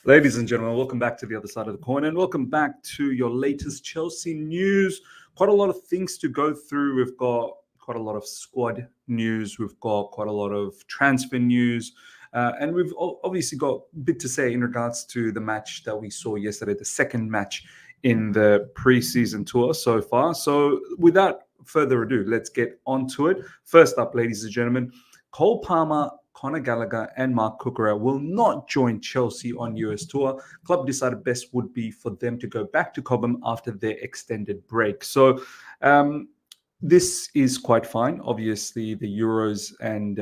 Ladies and gentlemen, welcome back to the other side of the coin, and welcome back to your latest Chelsea news. Quite a lot of things to go through. We've got quite a lot of squad news. We've got quite a lot of transfer news. And we've obviously got a bit to say in regards to the match that we saw yesterday, the second match in the preseason tour so far. So without further ado, let's get on to it. First up, ladies and gentlemen, Cole Palmer, Conor Gallagher and Mark Cucurella will not join Chelsea on US tour. Club decided best would be for them to go back to Cobham after their extended break. So this is quite fine. Obviously, the Euros and,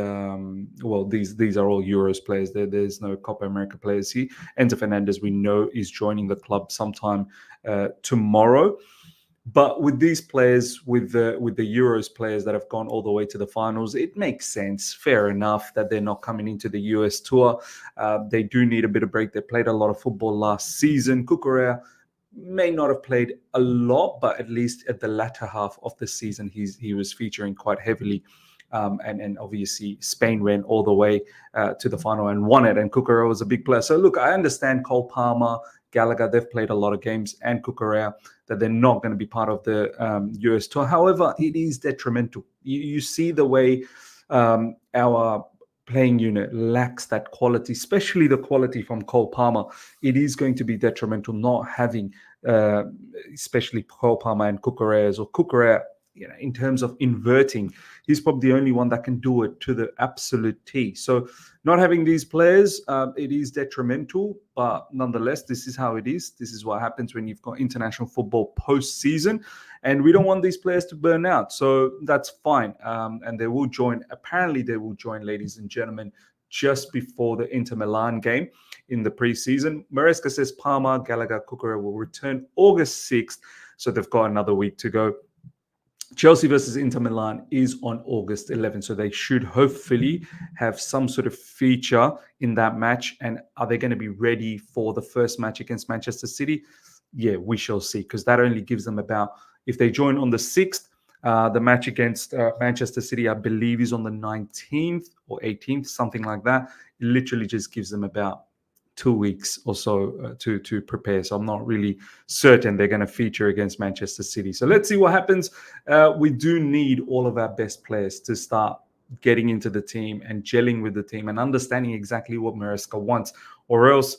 these are all Euros players. There's no Copa America players here. Enzo Fernandez, we know, is joining the club sometime tomorrow. But with these players, with the Euros players that have gone all the way to the finals, it makes sense, fair enough, that they're not coming into the US tour. They do need a bit of break. They played a lot of football last season. Cucurella may not have played a lot, but at least at the latter half of the season, he was featuring quite heavily. And obviously, Spain went all the way to the final and won it. And Cucurella was a big player. So look, I understand Cole Palmer, Gallagher, they've played a lot of games, and Cucurella, that they're not going to be part of the US tour. However, it is detrimental. You see the way our playing unit lacks that quality, especially the quality from Cole Palmer. It is going to be detrimental not having, especially Cole Palmer and Cucurella, or Cucurella, in terms of inverting, he's probably the only one that can do it to the absolute T. So not having these players, it is detrimental, but nonetheless, this is how it is. This is what happens when you've got international football post-season, and we don't want these players to burn out. So that's fine. And they will join, apparently they will join, ladies and gentlemen, just before the Inter Milan game in the preseason. Maresca says Palmer, Gallagher, Cucurella will return August 6th. So they've got another week to go. Chelsea versus Inter Milan is on August 11th, so they should hopefully have some sort of feature in that match. And are they going to be ready for the first match against Manchester City? Yeah, we shall see, because that only gives them about, if they join on the 6th, the match against Manchester City, I believe, is on the 19th or 18th, something like that. It literally just gives them about 2 weeks or so to prepare. So I'm not really certain they're going to feature against Manchester City. So let's see what happens. We do need all of our best players to start getting into the team and gelling with the team and understanding exactly what Maresca wants, or else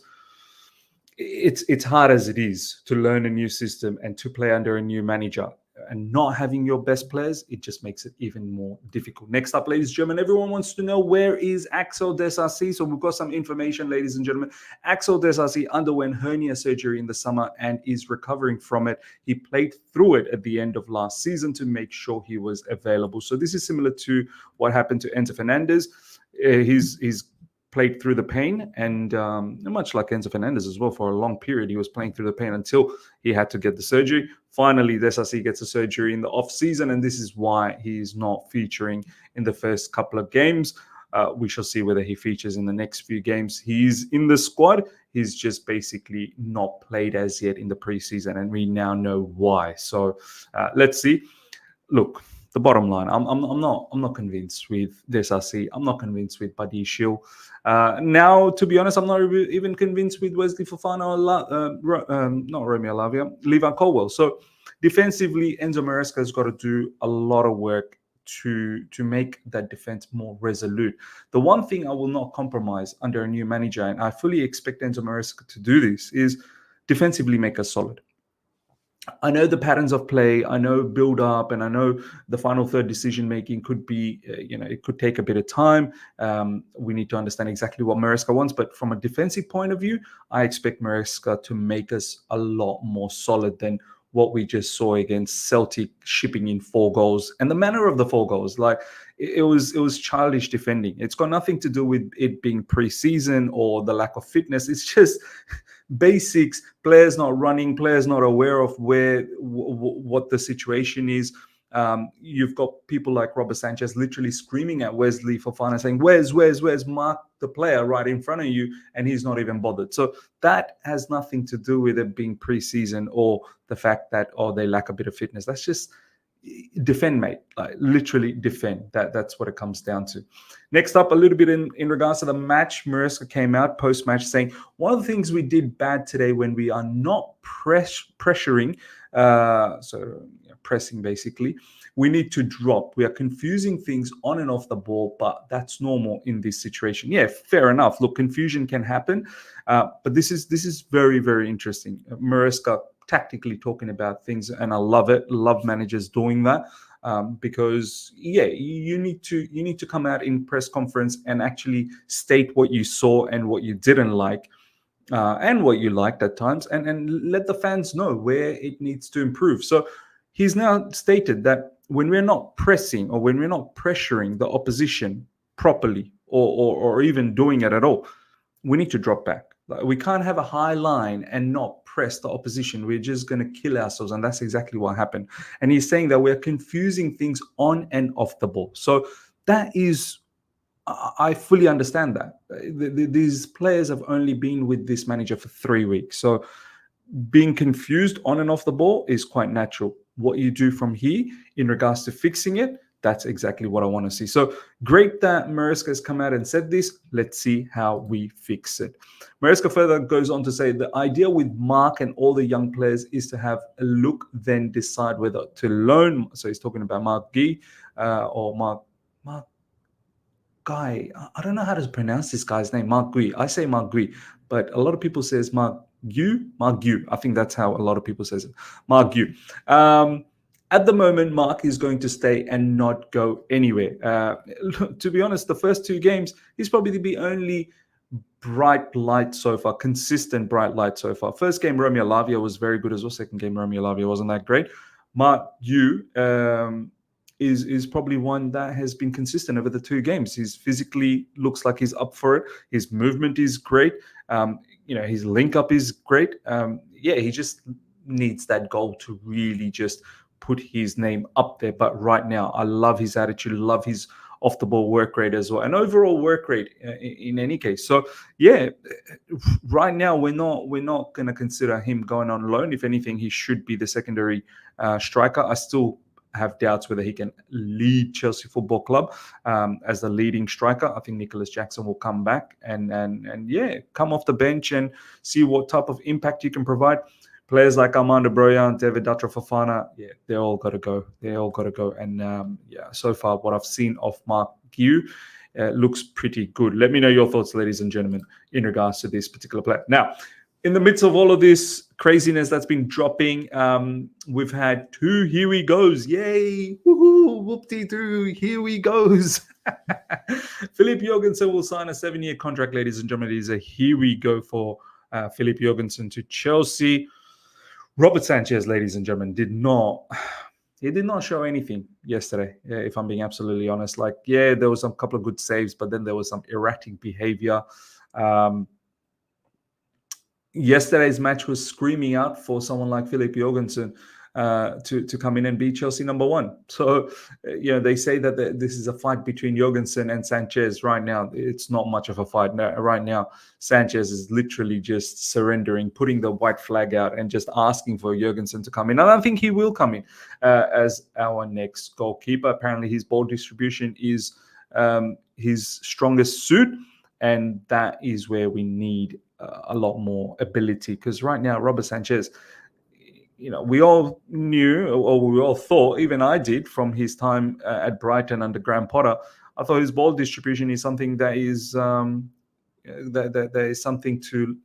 it's hard as it is to learn a new system and to play under a new manager. And not having your best players, it just makes it even more difficult. Next up, ladies and gentlemen, everyone wants to know, where is Axel Disasi? So we've got some information, ladies and gentlemen. Axel Disasi underwent hernia surgery in the summer and is recovering from it. He played through it at the end of last season to make sure he was available. So this is similar to what happened to Enzo Fernandez. He's played through the pain, and much like Enzo Fernandez as well, for a long period, he was playing through the pain until he had to get the surgery. Finally, Disasi gets a surgery in the off-season, and this is why he's not featuring in the first couple of games. We shall see whether he features in the next few games. He's in the squad. He's just basically not played as yet in the preseason, and we now know why. So let's see. Look, the bottom line, I'm not convinced with Disasi. I'm not convinced with Buddy Shield. Now, to be honest, I'm not even convinced with Wesley Fofana or not Romeo Lavia, Levi Colwell. So defensively, Enzo Maresca has got to do a lot of work to make that defense more resolute. The one thing I will not compromise under a new manager, and I fully expect Enzo Maresca to do this, is defensively make us solid. I know the patterns of play, I know build up, and I know the final third decision making could be, it could take a bit of time. We need to understand exactly what Maresca wants. But from a defensive point of view, I expect Maresca to make us a lot more solid than what we just saw against Celtic, shipping in 4 goals. And the manner of the 4 goals, like it was childish defending. It's got nothing to do with it being pre-season or the lack of fitness. It's just basics, players not running, players not aware of what the situation is. You've got people like Robert Sanchez literally screaming at Wesley Fofana saying, where's Mark the player right in front of you, and he's not even bothered. So that has nothing to do with it being pre-season or the fact that, they lack a bit of fitness. That's just defend, mate. Like literally defend. That's what it comes down to. Next up, a little bit in regards to the match. Maresca came out post-match saying one of the things we did bad today when we are not pressuring, pressing basically, we need to drop. We are confusing things on and off the ball, but that's normal in this situation. Yeah, fair enough. Look, confusion can happen, but this is very, very interesting. Maresca tactically talking about things, and I love it. Love managers doing that. Because you need to come out in press conference and actually state what you saw and what you didn't like, and what you liked at times, and let the fans know where it needs to improve. So he's now stated that when we're not pressing or when we're not pressuring the opposition properly, or even doing it at all, we need to drop back. We can't have a high line and not press the opposition. We're just going to kill ourselves. And that's exactly what happened. And he's saying that we're confusing things on and off the ball. So that is, I fully understand that. These players have only been with this manager for 3 weeks. So being confused on and off the ball is quite natural. What you do from here in regards to fixing it, that's exactly what I want to see. So great that Maresca has come out and said this. Let's see how we fix it. Maresca further goes on to say the idea with Mark and all the young players is to have a look, then decide whether to loan. So he's talking about Mark Guy or Mark Guy. I don't know how to pronounce this guy's name. Mark Guy. I say Mark Guy, but a lot of people say it's Mark Guy. I think that's how a lot of people say it. Mark Guy. At the moment, Mark is going to stay and not go anywhere. To be honest, the first 2 games, he's probably the only bright light so far, consistent bright light so far. First game, Romeo Lavia was very good as well. Second game, Romeo Lavia wasn't that great. Mark Yu is probably one that has been consistent over the 2 games. He's physically looks like he's up for it. His movement is great. His link up is great. He just needs that goal to really just put his name up there. But right now, I love his attitude, love his off the ball work rate as well, and overall work rate in any case. So right now we're not going to consider him going on loan. If anything, he should be the secondary striker. I still have doubts whether he can lead Chelsea Football Club as the leading striker. I think Nicholas Jackson will come back and come off the bench and see what type of impact he can provide. Players like Armando Broja, David Datra Fofana, they all got to go. They all got to go. And so far what I've seen of Mark Gu looks pretty good. Let me know your thoughts, ladies and gentlemen, in regards to this particular player. Now, in the midst of all of this craziness that's been dropping, we've had 2 here we goes. Yay! Woohoo! Whoop-de-doo! Here we goes. Philip Jorgensen will sign a 7-year contract, ladies and gentlemen. It is a here we go for Philip Jorgensen to Chelsea. Robert Sanchez, ladies and gentlemen, did not show anything yesterday, if I'm being absolutely honest. There was a couple of good saves, but then there was some erratic behavior. Yesterday's match was screaming out for someone like Philip Jorgensen to come in and be Chelsea number 1. So, they say that this is a fight between Jorgensen and Sanchez. Right now, it's not much of a fight. No, right now, Sanchez is literally just surrendering, putting the white flag out and just asking for Jorgensen to come in. And I think he will come in as our next goalkeeper. Apparently, his ball distribution is his strongest suit, and that is where we need a lot more ability. Because right now, Robert Sanchez, we all knew, or we all thought, even I did, from his time at Brighton under Graham Potter, I thought his ball distribution is something that is that is something to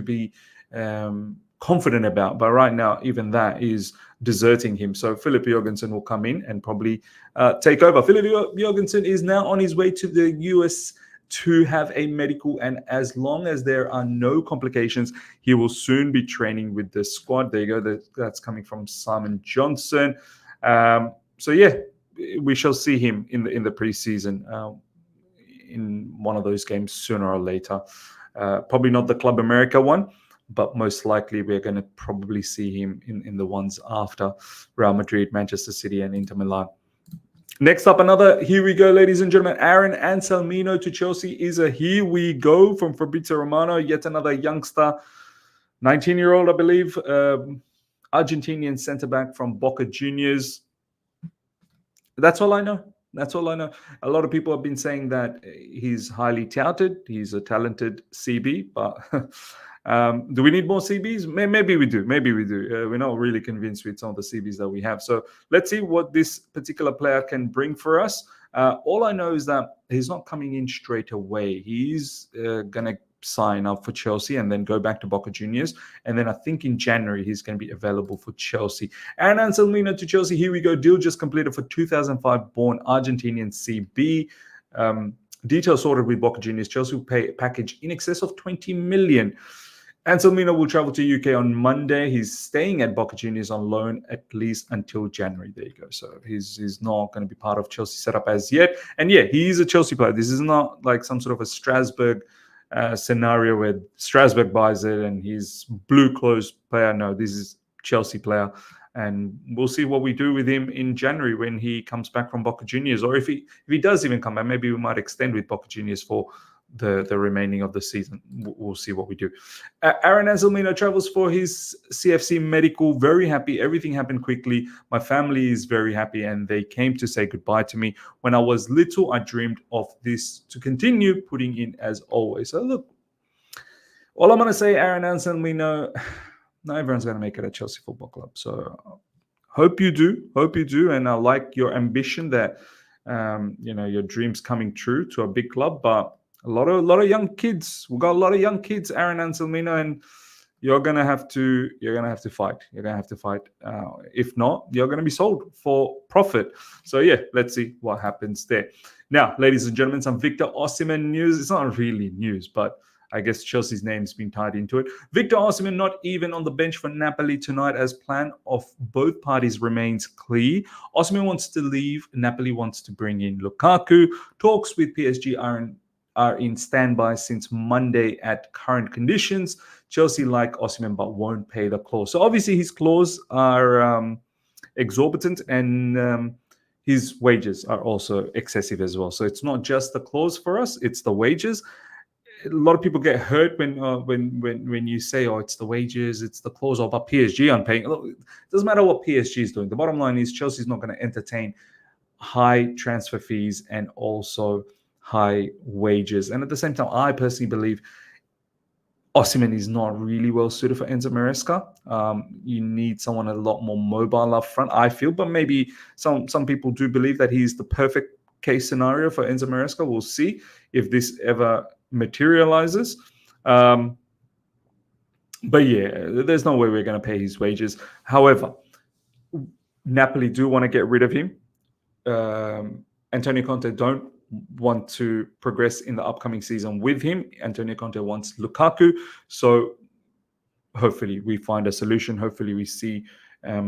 be confident about. But right now, even that is deserting him. So Philip Jorgensen will come in and probably take over. Philip Jorgensen is now on his way to the US to have a medical, and as long as there are no complications, he will soon be training with the squad. There you go. That's coming from Simon Johnson. We shall see him in the preseason in one of those games sooner or later. Probably not the Club America one, but most likely we're going to probably see him in the ones after Real Madrid, Manchester City, and Inter Milan. Next up, another here we go, ladies and gentlemen. Aaron Anselmino to Chelsea is a here we go from Fabrizio Romano. Yet another youngster, 19-year-old, I believe, Argentinian centre-back from Boca Juniors. That's all I know. That's all I know. A lot of people have been saying that he's highly touted. He's a talented CB, but do we need more CBs? Maybe we do. Maybe we do. We're not really convinced with some of the CBs that we have. So let's see what this particular player can bring for us. All I know is that he's not coming in straight away. He's going to sign up for Chelsea and then go back to Boca Juniors. And then I think in January, he's going to be available for Chelsea. And Anselmino to Chelsea. Here we go. Deal just completed for 2005 born Argentinian CB. Details sorted with Boca Juniors. Chelsea will pay a package in excess of 20 million. Anselmino will travel to UK on Monday. He's staying at Boca Juniors on loan at least until January. There you go. So he's not going to be part of Chelsea setup as yet. And yeah, he is a Chelsea player. This is not like some sort of a Strasbourg scenario where Strasbourg buys it and he's blue clothes player. No, this is Chelsea player. And we'll see what we do with him in January when he comes back from Boca Juniors. Or if he does even come back, maybe we might extend with Boca Juniors for the remaining of the season. We'll see what we do. Aaron Anselmino travels for his CFC medical. Very happy. Everything happened quickly. My family is very happy and they came to say goodbye to me. When I was little, I dreamed of this to continue putting in as always. So look, all I'm going to say, Aaron Anselmino, not everyone's going to make it at Chelsea Football Club. So hope you do. Hope you do. And I like your ambition that, your dreams coming true to a big club, but a lot of young kids. We've got a lot of young kids, Aaron Anselmino, and you're gonna have to fight. You're gonna have to fight. If not, you're gonna be sold for profit. So yeah, let's see what happens there. Now, ladies and gentlemen, some Victor Osimhen news. It's not really news, but I guess Chelsea's name's been tied into it. Victor Osimhen not even on the bench for Napoli tonight as plan of both parties remains clear. Osimhen wants to leave. Napoli wants to bring in Lukaku. Talks with PSG are in standby since Monday at current conditions. Chelsea like Osimhen but won't pay the clause. So obviously his clause are exorbitant and his wages are also excessive as well. So it's not just the clause for us, it's the wages. A lot of people get hurt when you say, oh, it's the wages, it's the clause, or but PSG aren't paying. Look, it doesn't matter what PSG is doing. The bottom line is Chelsea's not going to entertain high transfer fees and also high wages. And at the same time, I personally believe Osimhen is not really well suited for Enzo Maresca. You need someone a lot more mobile up front, I feel. But maybe some people do believe that he's the perfect case scenario for Enzo Maresca. We'll see if this ever materializes. But yeah, there's no way we're going to pay his wages. However, Napoli do want to get rid of him. Antonio Conte don't want to progress in the upcoming season with him. Antonio Conte wants Lukaku. So hopefully we find a solution. Hopefully we see a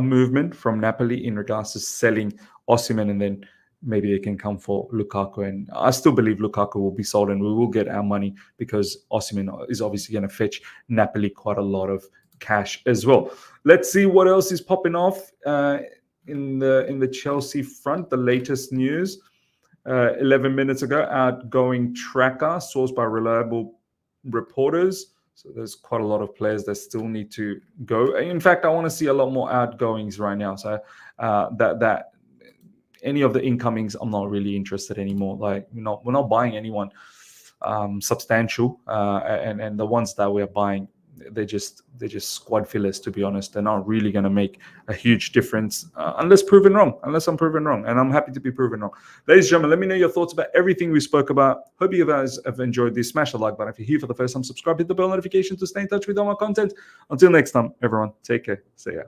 movement from Napoli in regards to selling Osimhen, and then maybe they can come for Lukaku. And I still believe Lukaku will be sold and we will get our money because Osimhen is obviously going to fetch Napoli quite a lot of cash as well. Let's see what else is popping off in the Chelsea front. The latest news 11 minutes ago, outgoing tracker sourced by reliable reporters. So there's quite a lot of players that still need to go. In fact, I want to see a lot more outgoings right now. So that any of the incomings, I'm not really interested anymore. Like we're not buying anyone substantial, and the ones that we're buying, they're just squad fillers, to be honest. They're not really going to make a huge difference unless I'm proven wrong, and I'm happy to be proven wrong. Ladies and gentlemen, let me know your thoughts about everything we spoke about. Hope you guys have enjoyed this. Smash the like button if you're here for the first time. Subscribe, hit the bell notification to stay in touch with all my content. Until next time, everyone, take care. See ya.